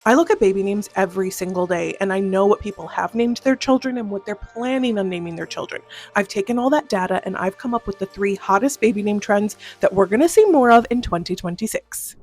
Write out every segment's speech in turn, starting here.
I look at baby names every single day, and I know what people have named their children and what they're planning on naming their children. I've taken all that data and I've come up with the 3 hottest baby name trends that we're going to see more of in 2026.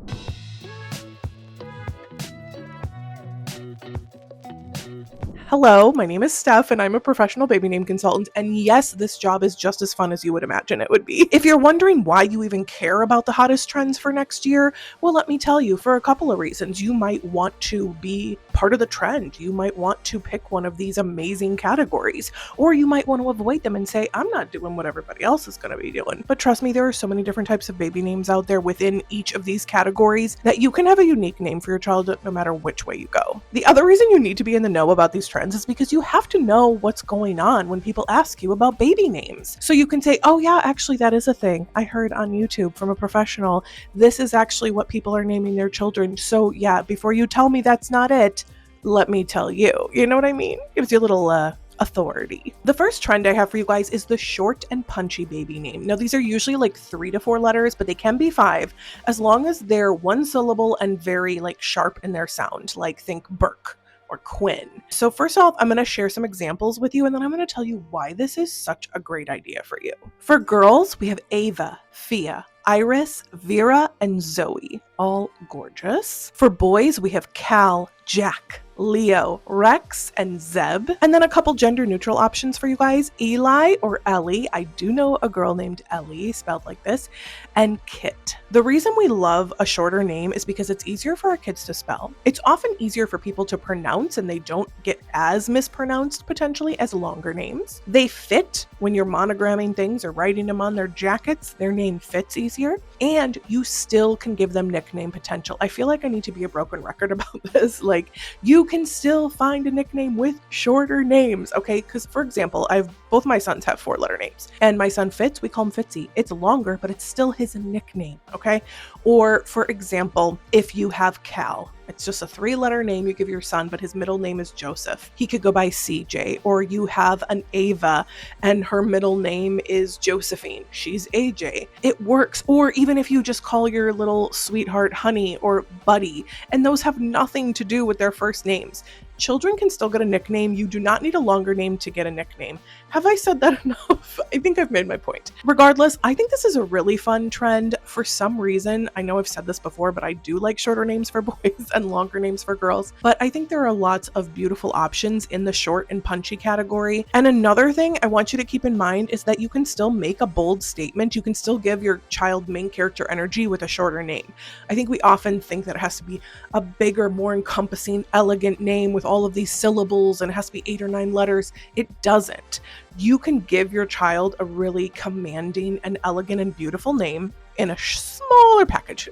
Hello, my name is Steph and I'm a professional baby name consultant, and yes, this job is just as fun as you would imagine it would be. If you're wondering why you even care about the hottest trends for next year, well, let me tell you, for a couple of reasons. You might want to be part of the trend. You might want to pick one of these amazing categories, or you might want to avoid them and say, I'm not doing what everybody else is going to be doing. But trust me, there are so many different types of baby names out there within each of these categories that you can have a unique name for your child no matter which way you go. The other reason you need to be in the know about these trends is because you have to know what's going on when people ask you about baby names. So you can say, oh yeah, actually that is a thing. I heard on YouTube from a professional, this is actually what people are naming their children. So yeah, before you tell me that's not it, let me tell you. You know what I mean? Gives you a little authority. The first trend I have for you guys is the short and punchy baby name. Now, these are usually like 3 to 4 letters, but they can be 5 as long as they're one syllable and very like sharp in their sound, like think Burke or Quinn. So first off, I'm going to share some examples with you, and then I'm going to tell you why this is such a great idea for you. For girls, we have Ava, Fia, Iris, Vera, and Zoe, all gorgeous. For boys, we have Cal, Jack, Leo, Rex, and Zeb. And then a couple gender neutral options for you guys. Eli or Ellie. I do know a girl named Ellie, spelled like this, and Kit. The reason we love a shorter name is because it's easier for our kids to spell. It's often easier for people to pronounce, and they don't get as mispronounced potentially as longer names. They fit when you're monogramming things or writing them on their jackets. Their name fits easier, and you still can give them nickname potential. I feel like I need to be a broken record about this. Like, you can still find a nickname with shorter names, okay? Because, for example, both my sons have 4-letter names, and my son Fitz, we call him Fitzy. It's longer, but it's still his nickname, okay? Or, for example, if you have Cal, it's just a 3-letter name you give your son, but his middle name is Joseph. He could go by CJ. Or you have an Ava and her middle name is Josephine. She's AJ. It works. Or even if you just call your little sweetheart Honey or Buddy, and those have nothing to do with their first names. Children can still get a nickname. You do not need a longer name to get a nickname. Have I said that enough? I think I've made my point. Regardless, I think this is a really fun trend. For some reason, I know I've said this before, but I do like shorter names for boys and longer names for girls. But I think there are lots of beautiful options in the short and punchy category. And another thing I want you to keep in mind is that you can still make a bold statement. You can still give your child main character energy with a shorter name. I think we often think that it has to be a bigger, more encompassing, elegant name with all of these syllables and it has to be 8 or 9 letters. It doesn't. You can give your child a really commanding and elegant and beautiful name in a smaller package.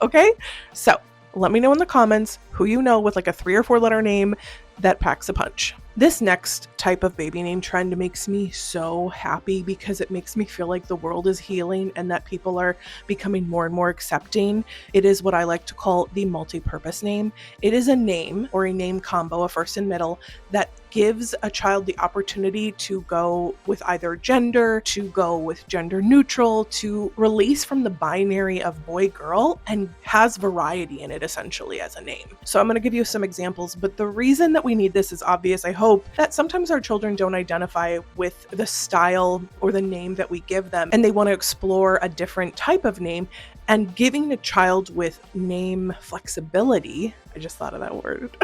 Okay? So let me know in the comments who you know with like a 3 or 4-letter name that packs a punch. This next type of baby name trend makes me so happy because it makes me feel like the world is healing and that people are becoming more and more accepting. It is what I like to call the multi-purpose name. It is a name or a name combo, a first and middle, that gives a child the opportunity to go with either gender, to go with gender neutral, to release from the binary of boy, girl, and has variety in it essentially as a name. So I'm going to give you some examples, but the reason that we need this is obvious. I hope that sometimes our children don't identify with the style or the name that we give them, and they want to explore a different type of name. And giving a child with name flexibility, I just thought of that word,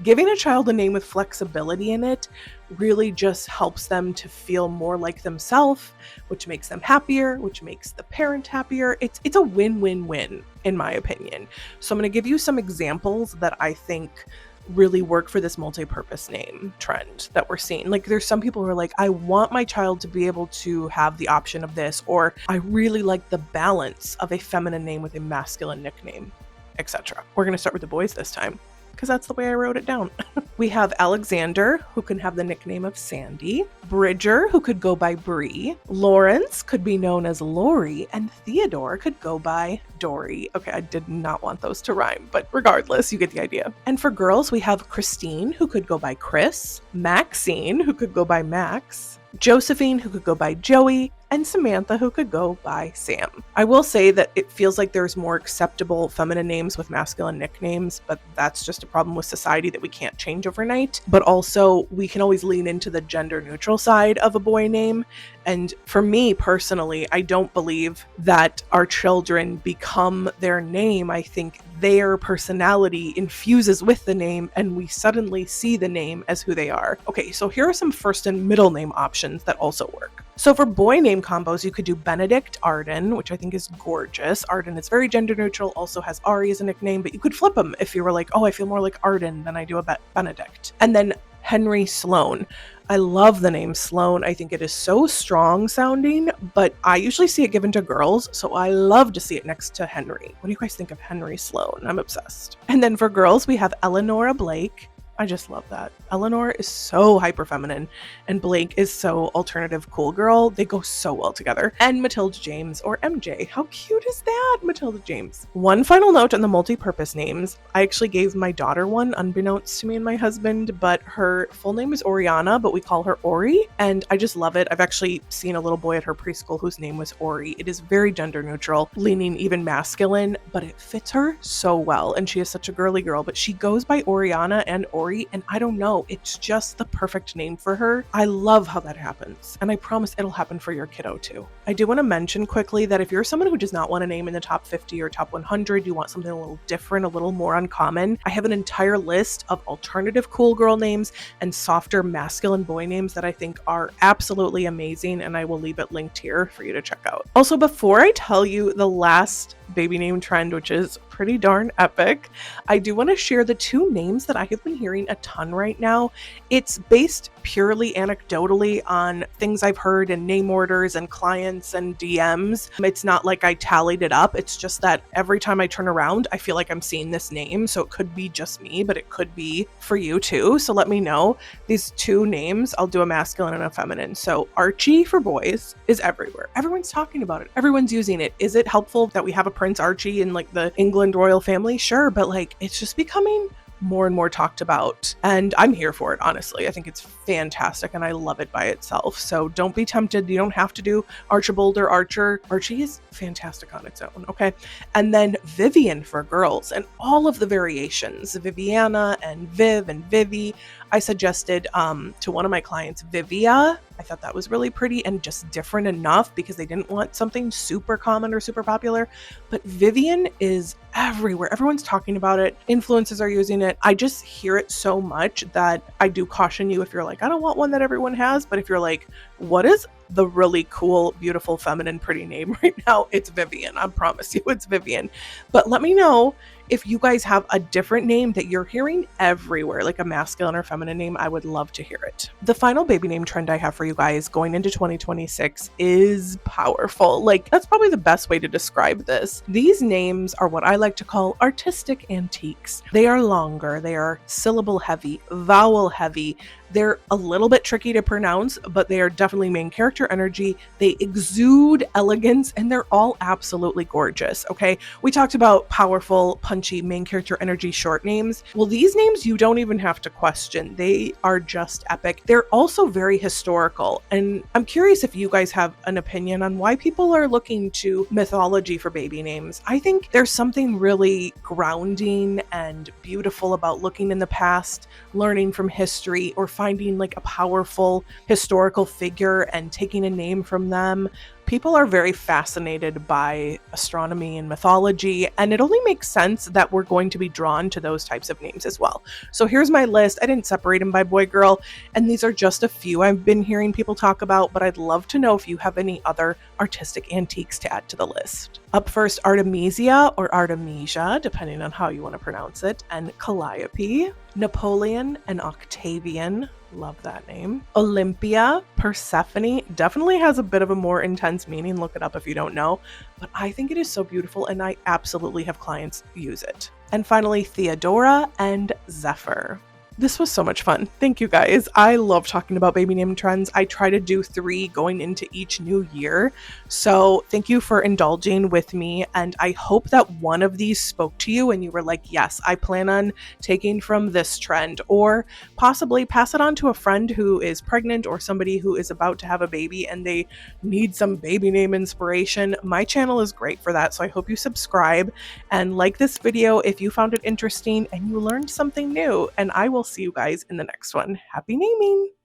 giving a child a name with flexibility in it really just helps them to feel more like themselves, which makes them happier, which makes the parent happier. It's a win-win-win, in my opinion. So I'm going to give you some examples that I think really work for this multi-purpose name trend that we're seeing. Like, there's some people who are like, I want my child to be able to have the option of this, or I really like the balance of a feminine name with a masculine nickname, etc. We're going to start with the boys this time, because that's the way I wrote it down. We have Alexander, who can have the nickname of Sandy. Bridger, who could go by Bree. Lawrence could be known as Lori. And Theodore could go by Dory. Okay, I did not want those to rhyme, but regardless, you get the idea. And for girls, we have Christine, who could go by Chris. Maxine, who could go by Max. Josephine, who could go by Joey. and Samantha, who could go by Sam. I will say that it feels like there's more acceptable feminine names with masculine nicknames, but that's just a problem with society that we can't change overnight. But also, we can always lean into the gender neutral side of a boy name. And for me personally, I don't believe that our children become their name. I think their personality infuses with the name and we suddenly see the name as who they are. Okay, so here are some first and middle name options that also work. So for boy name combos, you could do Benedict Arden, which I think is gorgeous. Arden is very gender neutral, also has Ari as a nickname, but you could flip them if you were like, oh, I feel more like Arden than I do a Benedict. And then Henry Sloan. I love the name Sloan. I think it is so strong sounding, but I usually see it given to girls, so I love to see it next to Henry. What do you guys think of Henry Sloan? I'm obsessed. And then for girls, we have Eleanora Blake. I just love that. Eleanor is so hyper feminine and Blake is so alternative cool girl. They go so well together. And Matilda James or MJ. How cute is that, Matilda James? One final note on the multi-purpose names. I actually gave my daughter one unbeknownst to me and my husband, but her full name is Oriana, but we call her Ori. And I just love it. I've actually seen a little boy at her preschool whose name was Ori. It is very gender neutral, leaning even masculine, but it fits her so well. And she is such a girly girl, but she goes by Oriana and Ori. And I don't know, it's just the perfect name for her. I love how that happens. And I promise it'll happen for your kiddo too. I do want to mention quickly that if you're someone who does not want a name in the top 50 or top 100, you want something a little different, a little more uncommon, I have an entire list of alternative cool girl names and softer masculine boy names that I think are absolutely amazing. And I will leave it linked here for you to check out. Also, before I tell you the last baby name trend, which is pretty darn epic, I do want to share the two names that I have been hearing a ton right now. It's based purely anecdotally on things I've heard in name orders and clients and DMs. It's not like I tallied it up. It's just that every time I turn around, I feel like I'm seeing this name. So it could be just me, but it could be for you too. So let me know. These two names, I'll do a masculine and a feminine. So Archie for boys is everywhere. Everyone's talking about it. Everyone's using it. Is it helpful that we have a Prince Archie in like the England royal family? Sure, but like it's just becoming more and more talked about. And I'm here for it, honestly. I think it's fantastic and I love it by itself. So don't be tempted. You don't have to do Archibald or Archer. Archie is fantastic on its own, okay? And then Vivian for girls and all of the variations, Viviana and Viv and Vivi. I suggested to one of my clients, Vivia. I thought that was really pretty and just different enough because they didn't want something super common or super popular. But Vivian is everywhere. Everyone's talking about it. Influencers are using it. I just hear it so much that I do caution you if you're like, I don't want one that everyone has. But if you're like, what is the really cool, beautiful, feminine, pretty name right now? It's Vivian. I promise you it's Vivian. But let me know if you guys have a different name that you're hearing everywhere, like a masculine or feminine name. I would love to hear it. The final baby name trend I have for you guys going into 2026 is powerful. Like, that's probably the best way to describe this. These names are what I like to call artistic antiques. They are longer, they are syllable heavy, vowel heavy. They're a little bit tricky to pronounce, but they are definitely main character energy. They exude elegance and they're all absolutely gorgeous, okay? We talked about powerful, punchy main character energy short names. Well, these names you don't even have to question. They are just epic. They're also very historical. And I'm curious if you guys have an opinion on why people are looking to mythology for baby names. I think there's something really grounding and beautiful about looking in the past, learning from history, or finding like a powerful historical figure and taking a name from them. People are very fascinated by astronomy and mythology, and it only makes sense that we're going to be drawn to those types of names as well. So here's my list. I didn't separate them by boy, girl, and these are just a few I've been hearing people talk about, but I'd love to know if you have any other artistic antiques to add to the list. Up first, Artemisia or Artemisia, depending on how you want to pronounce it, and Calliope, Napoleon and Octavian. Love that name. Olympia, Persephone, definitely has a bit of a more intense meaning. Look it up if you don't know, but I think it is so beautiful and I absolutely have clients use it. And finally, Theodora and Zephyr. This was so much fun. Thank you guys. I love talking about baby name trends. I try to do 3 going into each new year. So thank you for indulging with me. And I hope that one of these spoke to you and you were like, yes, I plan on taking from this trend, or possibly pass it on to a friend who is pregnant or somebody who is about to have a baby and they need some baby name inspiration. My channel is great for that. So I hope you subscribe and like this video if you found it interesting and you learned something new. And I will see you guys in the next one. Happy naming!